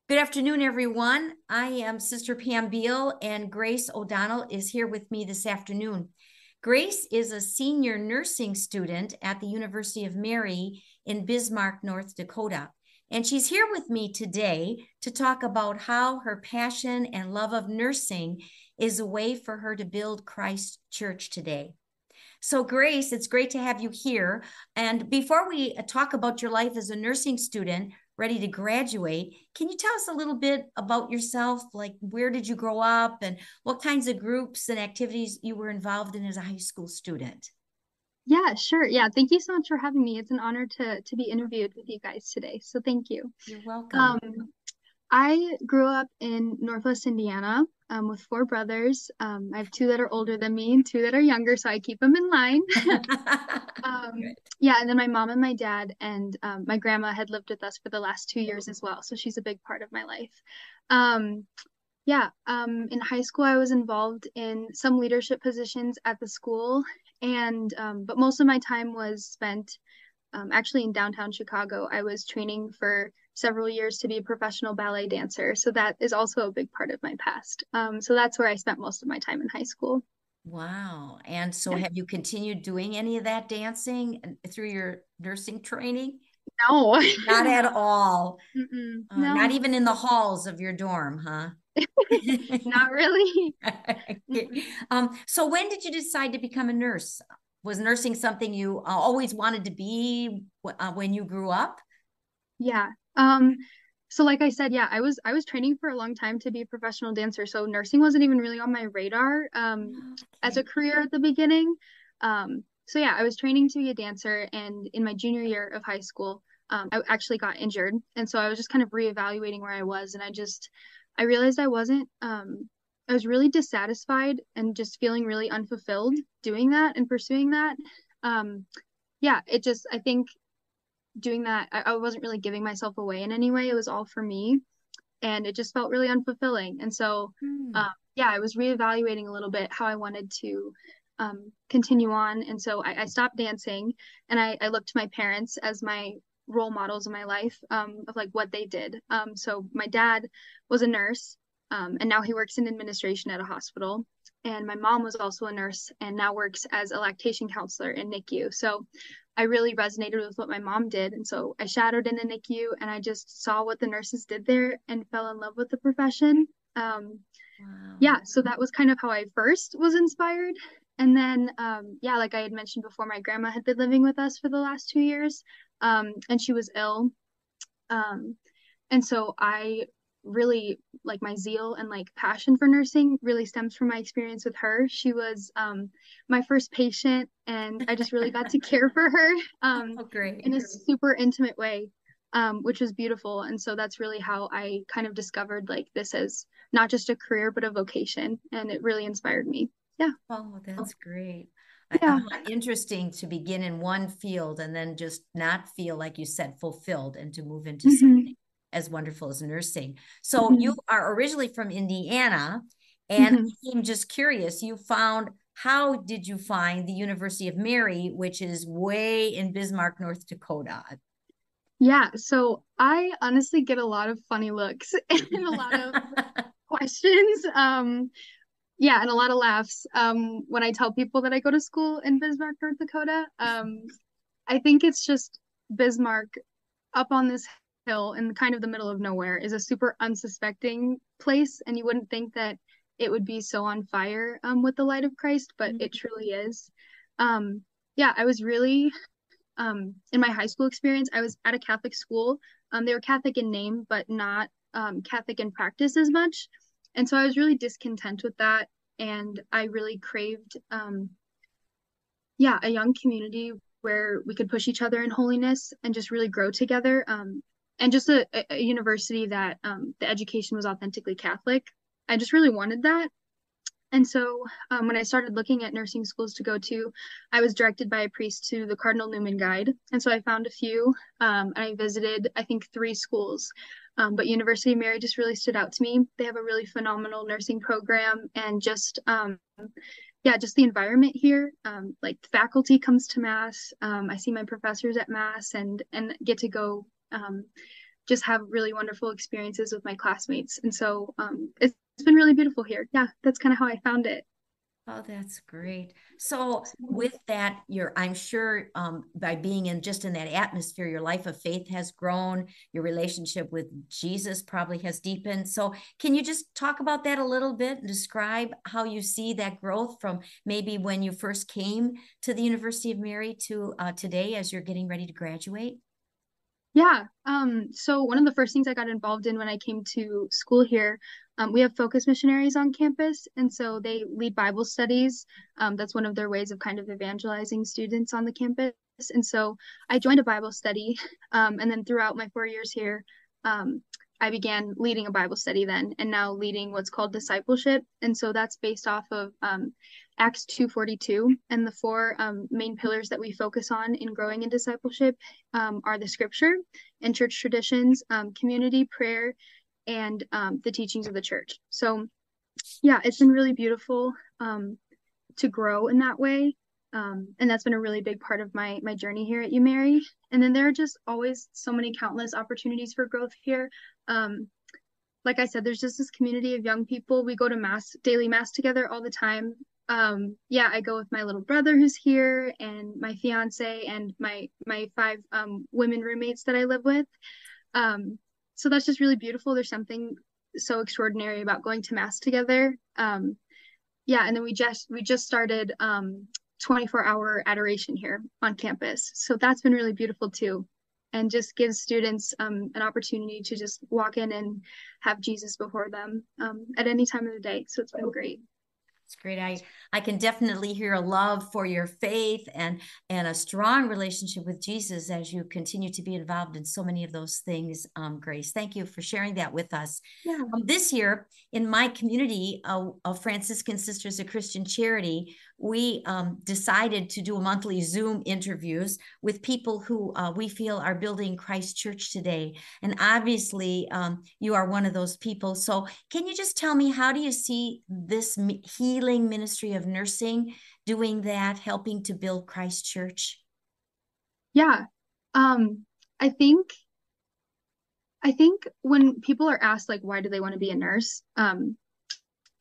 Good afternoon, everyone. I am Sister Pam Beal, and Grace O'Donnell is here with me this afternoon. Grace is a senior nursing student at the University of Mary in Bismarck, North Dakota. And she's here with me today to talk about how her passion and love of nursing is a way for her to build Christ Church today. So, Grace, it's great to have you here. And before we talk about your life as a nursing student ready to graduate, can you tell us a little bit about yourself? Like, where did you grow up and what kinds of groups and activities you were involved in as a high school student? Yeah, sure. Yeah, thank you so much for having me. It's an honor to be interviewed with you guys today. So thank you. You're welcome. Um, I grew up in Northwest Indiana, with four brothers. I have two that are older than me and two that are younger, so I keep them in line. Good. Yeah, and then my mom and my dad and my grandma had lived with us for the last 2 years as well, so she's a big part of my life. Um, in high school, I was involved in some leadership positions at the school, and but most of my time was spent actually in downtown Chicago. I was training for several years to be a professional ballet dancer, so that is also a big part of my past. So that's where I spent most of my time in high school. Wow. And so Yeah. have you continued doing any of that dancing through your nursing training? No, Not at no, all. Not no, even in the halls of your dorm, huh? not really. Okay. Mm-mm. So when did you decide to become a nurse? Was nursing something you always wanted to be when you grew up? Yeah. So like I said, yeah, I was training for a long time to be a professional dancer. So nursing wasn't even really on my radar as Okay. a career at the beginning. So yeah, I was training to be a dancer, and in my junior year of high school, I actually got injured. And so I was just kind of reevaluating where I was, and I realized I was really dissatisfied and just feeling really unfulfilled doing that and pursuing that. Um, yeah, I think doing that, I wasn't really giving myself away in any way. It was all for me, and it just felt really unfulfilling. And so, Hmm. yeah, I was reevaluating a little bit how I wanted to continue on. And so I stopped dancing, and I looked to my parents as my role models in my life, of like what they did. So my dad was a nurse, and now he works in administration at a hospital. And my mom was also a nurse and now works as a lactation counselor in NICU. So I really resonated with what my mom did. And so I shadowed in a NICU, and I just saw what the nurses did there and fell in love with the profession. Um, Wow. yeah, so that was kind of how I first was inspired. And then, yeah, like I had mentioned before, my grandma had been living with us for the last 2 years, and she was ill. Um, and so I really like my zeal and like passion for nursing really stems from my experience with her. She was my first patient, and I just really got to care for her Oh, great. in a super intimate way, which was beautiful. And so that's really how I kind of discovered like this as not just a career, but a vocation. And it really inspired me. Yeah. Oh, that's great. Yeah. Interesting to begin in one field and then just not feel, like you said, fulfilled and to move into Hmm. something as wonderful as nursing. So you Hmm. are originally from Indiana, and Hmm. I'm just curious, how did you find the University of Mary, which is way in Bismarck, North Dakota? Yeah. So I honestly get a lot of funny looks and a lot of questions. Yeah, and a lot of laughs when I tell people that I go to school in Bismarck, North Dakota. I think it's just Bismarck up on this hill in kind of the middle of nowhere is a super unsuspecting place, and you wouldn't think that it would be so on fire with the light of Christ, but it truly is. Um, yeah, I was really in my high school experience, I was at a Catholic school. They were Catholic in name, but not Catholic in practice as much. And so I was really discontent with that. And I really craved, yeah, a young community where we could push each other in holiness and just really grow together. And just a university that the education was authentically Catholic. I just really wanted that. And so when I started looking at nursing schools to go to, I was directed by a priest to the Cardinal Newman Guide. And so I found a few, and I visited, I think, three schools. But University of Mary just really stood out to me. They have a really phenomenal nursing program, and yeah, just the environment here. Like the faculty comes to mass. I see my professors at mass, and get to go just have really wonderful experiences with my classmates. And so it's been really beautiful here. Yeah, that's kind of how I found it. Oh, that's great. So with that, I'm sure by being in that atmosphere, your life of faith has grown, your relationship with Jesus probably has deepened. So can you just talk about that a little bit and describe how you see that growth from maybe when you first came to the University of Mary to today as you're getting ready to graduate? Yeah. So one of the first things I got involved in when I came to school here, we have focus missionaries on campus, and so they lead Bible studies. That's one of their ways of kind of evangelizing students on the campus. And so I joined a Bible study, and then throughout my 4 years here, um, I began leading a Bible study then, and now leading what's called discipleship. And so that's based off of Acts 2:42, and the four main pillars that we focus on in growing in discipleship are the scripture and church traditions, community, prayer, and the teachings of the church. So, yeah, it's been really beautiful to grow in that way. And that's been a really big part of my journey here at UMary. And then there are just always so many countless opportunities for growth here. Like I said, there's just this community of young people. We go to daily mass together all the time. Yeah, I go with my little brother who's here, and my fiance, and my five women roommates that I live with. So that's just really beautiful. There's something so extraordinary about going to mass together. Yeah, and then we just started 24-hour adoration here on campus. So that's been really beautiful too, and just gives students an opportunity to just walk in and have Jesus before them at any time of the day. So it's been great. It's great. I can definitely hear a love for your faith and a strong relationship with Jesus as you continue to be involved in so many of those things. Grace, thank you for sharing that with us. Yeah. This year in my community of Franciscan Sisters of Christian Charity, we decided to do a monthly Zoom interviews with people who we feel are building Christ Church today. And obviously, you are one of those people. So can you just tell me, how do you see this healing ministry of nursing doing that, helping to build Christ Church? Yeah. Um, I think I think when people are asked like why do they want to be a nurse,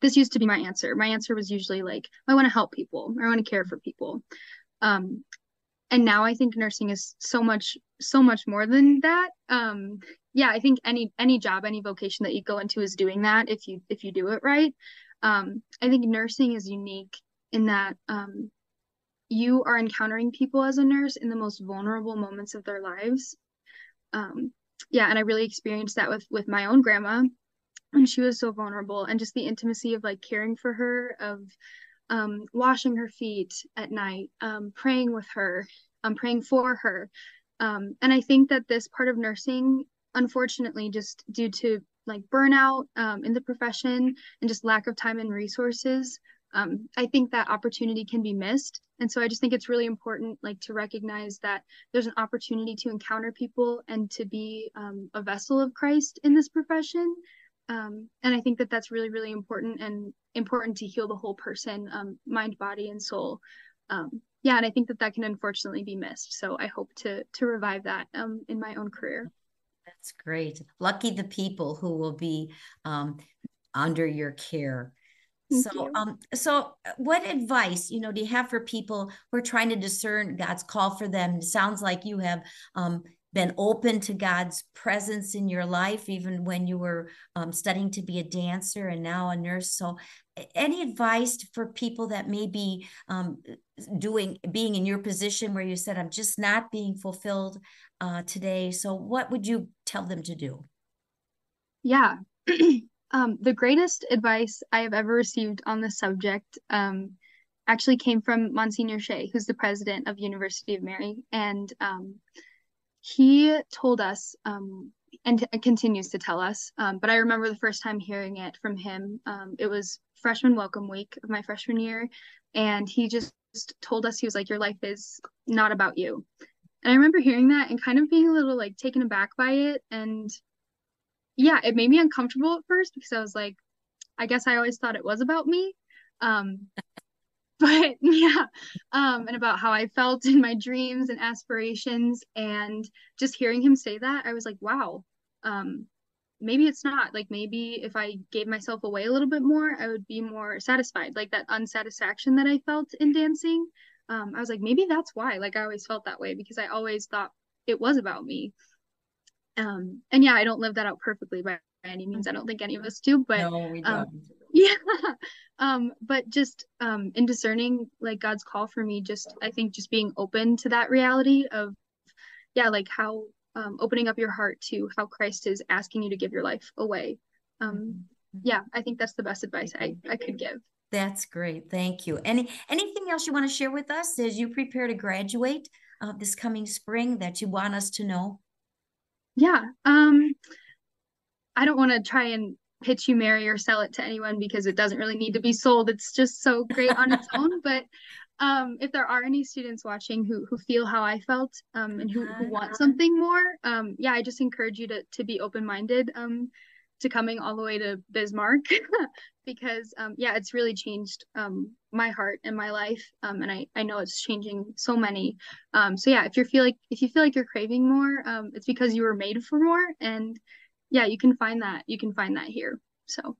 this used to be my answer. My answer was usually like, I want to help people, or I want to care for people. Um, and now I think nursing is so much more than that. Yeah, I think any job, any vocation that you go into is doing that if you do it right. I think nursing is unique in that you are encountering people as a nurse in the most vulnerable moments of their lives. Um, yeah, and I really experienced that with my own grandma, and she was so vulnerable, and just the intimacy of like caring for her, of washing her feet at night, praying with her, praying for her. And I think that this part of nursing, unfortunately, just due to like burnout in the profession and just lack of time and resources, I think that opportunity can be missed. And so I just think it's really important, like, to recognize that there's an opportunity to encounter people and to be a vessel of Christ in this profession. And I think that that's really, really important, and important to heal the whole person, mind, body, and soul. Yeah, and I think that that can unfortunately be missed. So I hope to revive that in my own career. That's great. Lucky the people who will be under your care. Thank you. So what advice, do you have for people who are trying to discern God's call for them? It sounds like you have been open to God's presence in your life, even when you were studying to be a dancer and now a nurse. So any advice for people that may be being in your position where you said, I'm just not being fulfilled today. So what would you tell them to do? Yeah. The greatest advice I have ever received on this subject actually came from Monsignor Shea, who's the president of University of Mary. And he told us, and continues to tell us, but I remember the first time hearing it from him. It was freshman welcome week of my freshman year. And he just told us, he was like, your life is not about you. And I remember hearing that and kind of being a little like taken aback by it. And yeah, it made me uncomfortable at first because I was like, I guess I always thought it was about me. Um, but yeah, and about how I felt in my dreams and aspirations. And just hearing him say that, I was like, wow, maybe it's not. Like maybe if I gave myself away a little bit more, I would be more satisfied. Like that unsatisfaction that I felt in dancing. I was like, maybe that's why. Like I always felt that way because I always thought it was about me. And yeah, I don't live that out perfectly by any means. I don't think any of us do, but No, we don't. yeah. But just in discerning like God's call for me, just I think just being open to that reality of yeah, like how opening up your heart to how Christ is asking you to give your life away. Um, yeah, I think that's the best advice I could give. That's great. Thank you. Anything else you want to share with us as you prepare to graduate this coming spring that you want us to know? Yeah. I don't want to try and pitch you Mary or sell it to anyone because it doesn't really need to be sold. It's just so great on its own. But if there are any students watching who feel how I felt and who want something more, yeah, I just encourage you to be open-minded to coming all the way to Bismarck because yeah, it's really changed my heart and my life. And I know it's changing so many. So yeah, if you feel like you're craving more, it's because you were made for more and yeah, you can find that. You can find that here. So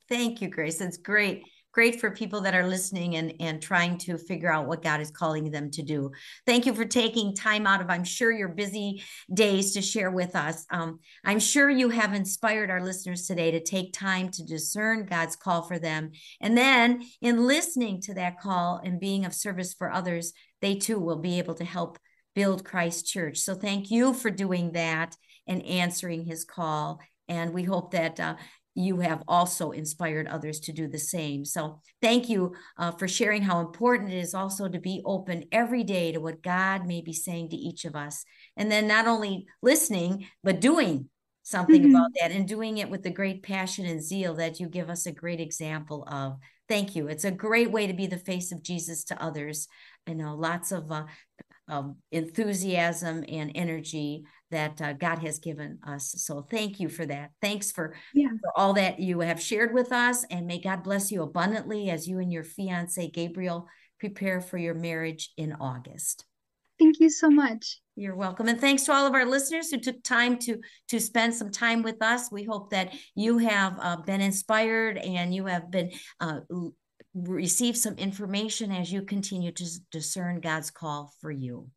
Thank you, Grace. It's great. Great for people that are listening and trying to figure out what God is calling them to do. Thank you for taking time out of, I'm sure, your busy days to share with us. I'm sure you have inspired our listeners today to take time to discern God's call for them. And then in listening to that call and being of service for others, they too will be able to help build Christ Church. So thank you for doing that and answering his call. And we hope that you have also inspired others to do the same. So thank you for sharing how important it is also to be open every day to what God may be saying to each of us. And then not only listening, but doing something about that and doing it with the great passion and zeal that you give us a great example of. Thank you. It's a great way to be the face of Jesus to others. I know lots of enthusiasm and energy that God has given us. So thank you for that. Thanks for all that you have shared with us. And may God bless you abundantly as you and your fiance, Gabriel, prepare for your marriage in August. Thank you so much. You're welcome. And thanks to all of our listeners who took time to spend some time with us. We hope that you have been inspired and you have been receive some information as you continue to discern God's call for you.